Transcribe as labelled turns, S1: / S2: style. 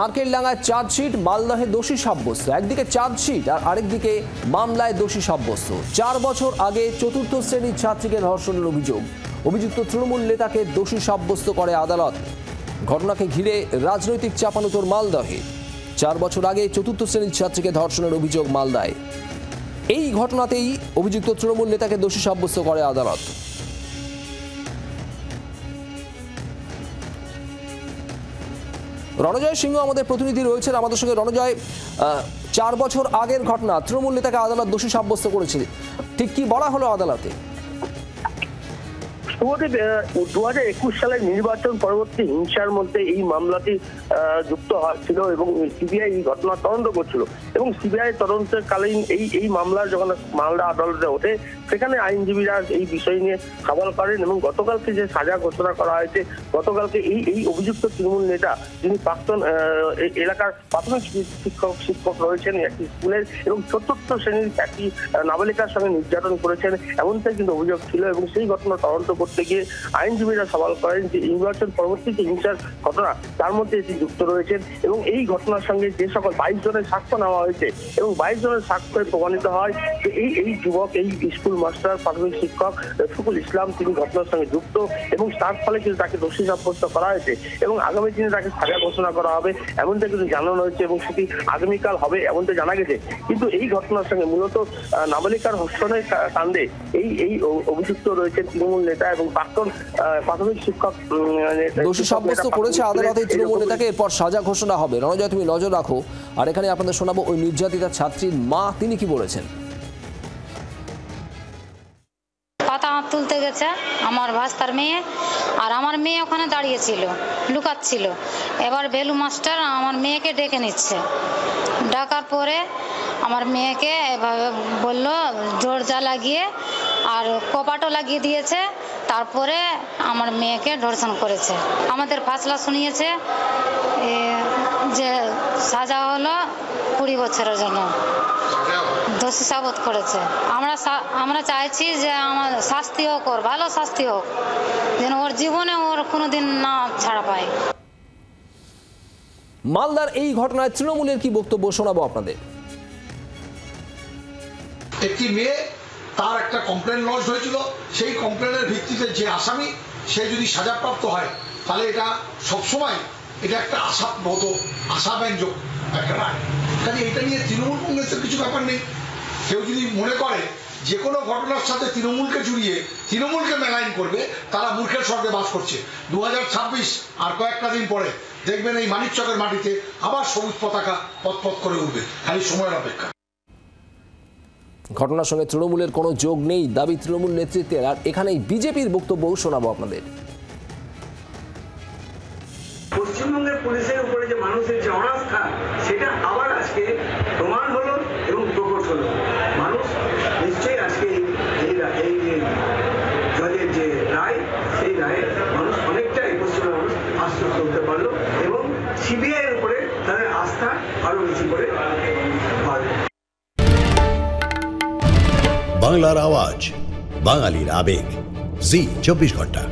S1: নারকেলডাঙ্গায় chargesheet, মালদহে দোষী সাব্যস্ত। একদিকে চার্জশিট আর আরেকদিকে মামলায় দোষী সাব্যস্ত। 4 বছর আগে চতুর্থ শ্রেণীর ছাত্রীকে ধর্ষণের অভিযোগ। অভিযুক্ত তৃণমূল নেতাকে দোষী সাব্যস্ত করে আদালত। ঘটনাকে ঘিরে রাজনৈতিক চাপানোতর মালদহে। 4 বছর আগে চতুর্থ শ্রেণীর ছাত্রীকে ধর্ষণের অভিযোগ মালদায়। এই ঘটনাতেই অভিযুক্ত তৃণমূল নেতাকে দোষী সাব্যস্ত করে আদালত। রণজয় সিংহ আমাদের প্রতিনিধি রয়েছেন আমাদের সঙ্গে। রণজয়, 4 বছর আগের ঘটনা, তৃণমূল নেতাকে আদালত দোষী সাব্যস্ত করেছে, ঠিক কি বলা হলো আদালতে?
S2: 2021 সালের নির্বাচন পরবর্তী হিংসার মধ্যে এই মামলাটি যুক্ত হয়েছিল এবং সিবিআই এই ঘটনার তদন্ত করছিল এবং সিবিআই তদন্তকালীন এই মামলার যখন মালদা আদালতে ওঠে সেখানে আইনজীবীরা এই বিষয় নিয়ে সওয়াল করেন এবং গতকালকে যে সাজা ঘোষণা করা হয়েছে, গতকালকে এই অভিযুক্ত তৃণমূল নেতা যিনি প্রাক্তন এলাকার প্রাথমিক শিক্ষক রয়েছেন একটি স্কুলের এবং চতুর্থ শ্রেণীর একটি নাবালিকার সঙ্গে নির্যাতন করেছেন এমনটাই কিন্তু অভিযোগ ছিল এবং সেই ঘটনা তদন্ত করতে গিয়ে আইনজীবীরা সওয়াল করেন যে নির্বাচন পরবর্তী যে হিংসার ঘটনা তার মধ্যে এটি যুক্ত রয়েছেন এবং এই ঘটনার সঙ্গে যে সকল 22 জনের সাক্ষ্য নেওয়া হয়েছে এবং 22 জনের সাক্ষ্যে প্রমাণিত হয় যে এই যুবক, এই স্কুল মাস্টার প্রাথমিক শিক্ষক রফিকুল ইসলাম তিনি ঘটনার সঙ্গে যুক্ত এবং তার ফলে কিন্তু তাকে দোষী সাব্যস্ত করা হয়েছে এবং আগামী দিনে তাকে সাজা ঘোষণা করা হবে এমনটা কিন্তু জানানো হয়েছে এবং সেটি আগামীকাল হবে এমনটা জানা গেছে। কিন্তু এই ঘটনার সঙ্গে মূলত নাবালিকার ধর্ষণের কাণ্ডে এই অভিযুক্ত রয়েছেন তৃণমূল নেতা এবং প্রাক্তন প্রাথমিক শিক্ষক
S1: দোষী সাব্যস্ত করেছে আদালতে তৃণমূল নেতাকে। এরপর সাজা ঘোষণা হবে। রণজয়, তুমি নজর রাখো। আর এখানে আপনাদের শোনাবো ওই নির্যাতিতা ছাত্রীর মা, তিনি কি বলেছেন।
S3: পাতা তুলতে গেছে আমার ভাস্তার মেয়ে, আর আমার মেয়ে ওখানে দাঁড়িয়েছিল, লুকাচ্ছিল। এবার বেলু মাস্টার আমার মেয়েকে ডেকে নিচ্ছে। ডাকার পরে আমার মেয়েকে এভাবে বললো, দরজা লাগিয়ে আর কপাটও লাগিয়ে দিয়েছে। তারপরে আমার মেয়েকে ধর্ষণ করেছে। আমাদের ফাসলা শুনিয়েছে যে সাজা হলো 20 বছরের জন্য, দোষী সাব্যস্ত করেছে। আমরা চাইছি যে আমার শাস্তি হোক, ওর ভালো শাস্তি হোক, যেন ওর জীবনে ওর কোনোদিন না ছাড়া পায়।
S1: মালদার এই ঘটনায় তৃণমূলের কি বক্তব্য শোনাবো আপনাদের।
S4: একটি মেয়ে, তার একটা কমপ্লেন লঞ্চ হয়েছিল, সেই কমপ্লেনের ভিত্তিতে যে আসামি সে যদি সাজাপ্রাপ্ত হয় তাহলে এটা সবসময় এটা একটা আশাব্যঞ্জক একটা রায়। কাজে এটা নিয়ে তৃণমূল কংগ্রেসের কিছু ব্যাপার নেই। কেউ যদি মনে করে যে কোনো ঘটনার সাথে তৃণমূলকে জুড়িয়ে তৃণমূলকে মেলাইন করবে, তারা মূর্খের স্বর্গে বাস করছে। 2026 আর কয়েকটা দিন পরে দেখবেন এই মানিকচকের মাটিতে আবার সবুজ পতাকা পথ করে উঠবে, খালি সময়ের অপেক্ষা।
S1: ঘটনার সঙ্গে তৃণমূলের কোনো যোগ নেই দাবি তৃণমূল নেতৃত্বের। আর এখানেই বিজেপির বক্তব্যও শোনাবো আপনাদের।
S5: পশ্চিমবঙ্গের পুলিশের উপরে যে মানুষের যে অনাস্থা, সেটা আবার আজকে প্রমাণ হলো এবং প্রকট হলো। মানুষ নিশ্চয়ই আজকে এই জজের যে রায়, সেই রায়ে মানুষ অনেকটাই পশ্চিমবঙ্গের মানুষ আশ্বস্ত হতে পারলো এবং সিবিআই এর উপরে তাদের আস্থা আরো বেশি করে বাড়বে।
S6: বাংলার আওয়াজ, বাঙালির আবেগ, জি 24 ঘন্টা।